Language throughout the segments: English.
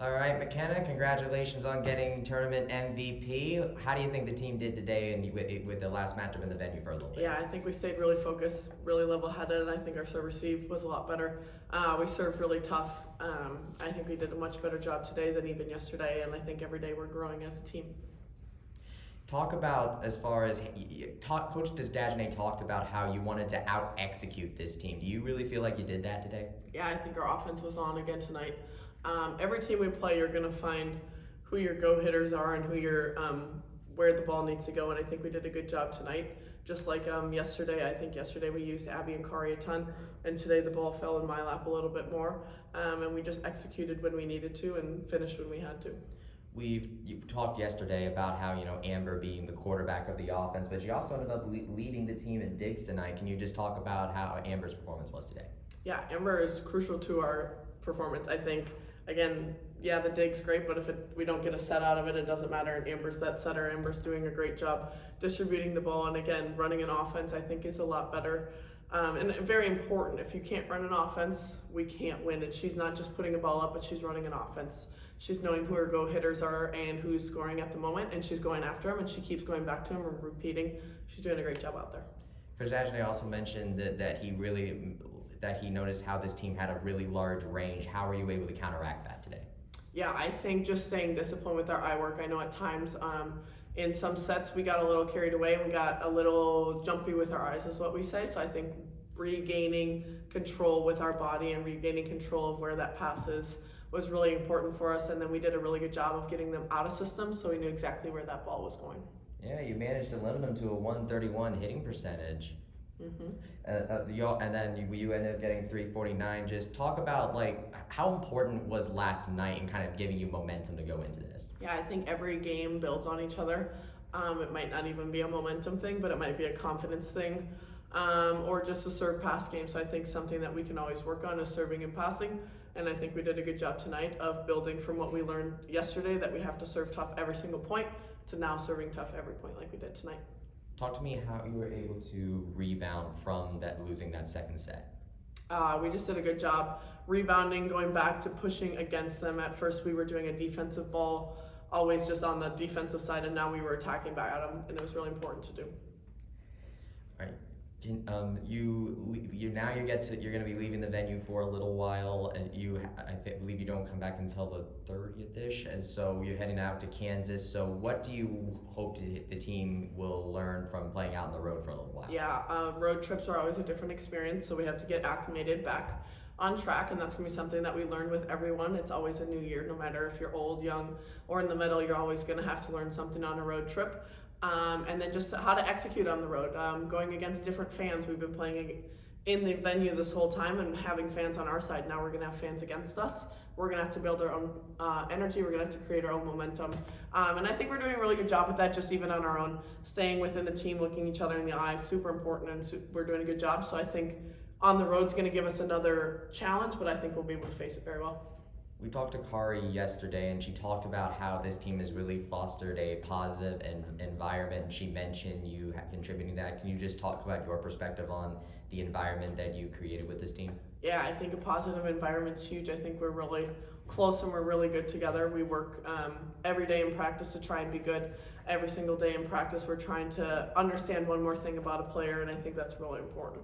All right, McKenna, congratulations on getting tournament MVP. How do you think the team did today and with the last matchup in the venue for a little bit? Yeah, I think we stayed really focused, really level-headed, and I think our serve receive was a lot better. We served really tough. I think we did a much better job today than even yesterday, and I think every day we're growing as a team. Talk about as far as Coach Dagenet talked about how you wanted to out-execute this team. Do you really feel like you did that today? Yeah, I think our offense was on again tonight. Every team we play, you're going to find who your go hitters are and who your where the ball needs to go, and I think we did a good job tonight. Just like yesterday, I think yesterday we used Abby and Kari a ton, and today the ball fell in my lap a little bit more, and we just executed when we needed to and finished when we had to. You talked yesterday about how Amber being the quarterback of the offense, but you also ended up leading the team in digs tonight. Can you just talk about how Amber's performance was today? Yeah, Amber is crucial to our performance. I think again, yeah, the dig's great, but if we don't get a set out of it, it doesn't matter. And Amber's that setter. Amber's doing a great job distributing the ball, and again, running an offense I think is a lot better. And very important. If you can't run an offense, we can't win. And she's not just putting a ball up, but she's running an offense. She's knowing who her go hitters are and who's scoring at the moment, and she's going after them, and she keeps going back to them and repeating. She's doing a great job out there. Coach Dagenet also mentioned that he noticed how this team had a really large range. How were you able to counteract that today? Yeah, I think just staying disciplined with our eye work. I know at times in some sets we got a little carried away and we got a little jumpy with our eyes is what we say. So I think regaining control with our body and regaining control of where that pass is was really important for us. And then we did a really good job of getting them out of system so we knew exactly where that ball was going. Yeah, you managed to limit them to a 131 hitting percentage. Mm-hmm. And then you ended up getting 349. Just talk about how important was last night and kind of giving you momentum to go into this. Yeah, I think every game builds on each other. It might not even be a momentum thing, but it might be a confidence thing, or just a serve pass game. So I think something that we can always work on is serving and passing. And I think we did a good job tonight of building from what we learned yesterday, that we have to serve tough every single point, to now serving tough every point like we did tonight. Talk to me how you were able to rebound from losing that second set. We just did a good job rebounding, going back to pushing against them. At first we were doing a defensive ball, always just on the defensive side, and now we were attacking back at them, and it was really important to do. All right. You're going to be leaving the venue for a little while, and I believe you don't come back until the 30th-ish, and so you're heading out to Kansas. So what do you hope the team will learn from playing out on the road for a little while? Yeah, road trips are always a different experience, so we have to get acclimated back on track, and that's going to be something that we learn with everyone. It's always a new year, no matter if you're old, young, or in the middle, you're always going to have to learn something on a road trip. And then just how to execute on the road, going against different fans. We've been playing in the venue this whole time and having fans on our side. Now we're going to have fans against us. We're going to have to build our own energy. We're going to have to create our own momentum. And I think we're doing a really good job with that, just even on our own, staying within the team, looking each other in the eyes, super important, and we're doing a good job. So I think on the road's going to give us another challenge, but I think we'll be able to face it very well. We talked to Kari yesterday, and she talked about how this team has really fostered a positive environment. She mentioned you contributing to that. Can you just talk about your perspective on the environment that you created with this team? Yeah, I think a positive environment's huge. I think we're really close and we're really good together. We work every day in practice to try and be good. Every single day in practice, we're trying to understand one more thing about a player, and I think that's really important.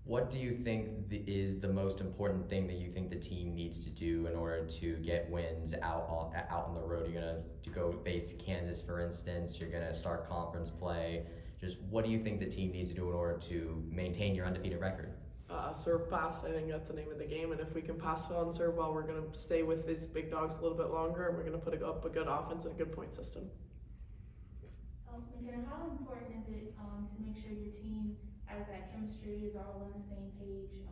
What do you think is the most important thing that you think the team needs to do in order to get wins out on the road? You're going to go face Kansas, for instance. You're going to start conference play. Just what do you think the team needs to do in order to maintain your undefeated record? Serve pass, I think that's the name of the game. And if we can pass well and serve well, we're going to stay with these big dogs a little bit longer, and we're going to put up a good offense and a good point system. McKenna, how important is it to make sure your team has that chemistry, is all on the same page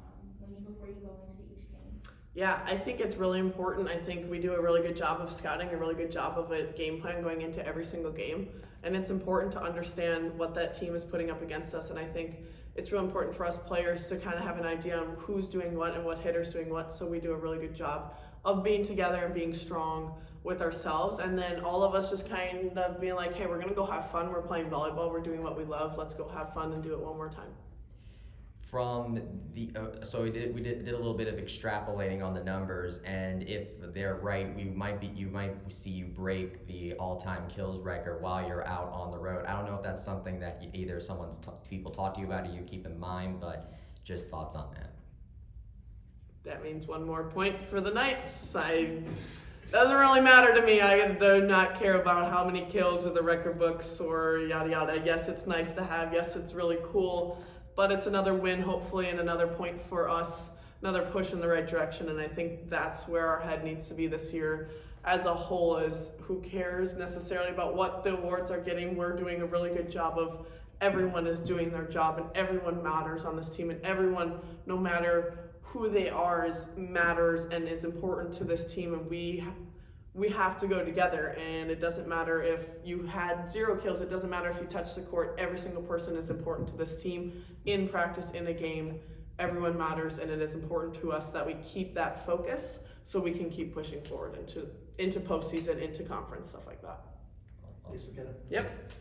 before you go into each game? Yeah, I think it's really important. I think we do a really good job of scouting, a really good job of a game plan going into every single game. And it's important to understand what that team is putting up against us. And I think it's real important for us players to kind of have an idea on who's doing what and what hitter's doing what. So we do a really good job of being together and being strong with ourselves. And then all of us just kind of being like, hey, we're going to go have fun. We're playing volleyball. We're doing what we love. Let's go have fun and do it one more time. from the so we did a little bit of extrapolating on the numbers, and if they're right, you might see you break the all-time kills record while you're out on the road. I don't know if that's something that either people talk to you about or you keep in mind, but just thoughts on that. That means one more point for the Knights. Doesn't really matter to me. I do not care about how many kills or the record books or yada yada. Yes, it's nice to have. Yes, it's really cool. But it's another win, hopefully, and another point for us, another push in the right direction. And I think that's where our head needs to be this year as a whole, is who cares necessarily about what the awards are getting. We're doing a really good job of everyone is doing their job, and everyone matters on this team, and everyone, no matter who they are, matters and is important to this team. And we have to go together, and it doesn't matter if you had 0 kills, it doesn't matter if you touch the court. Every single person is important to this team in practice, in a game. Everyone matters, and it is important to us that we keep that focus so we can keep pushing forward into postseason, into conference, stuff like that. Awesome. Yep.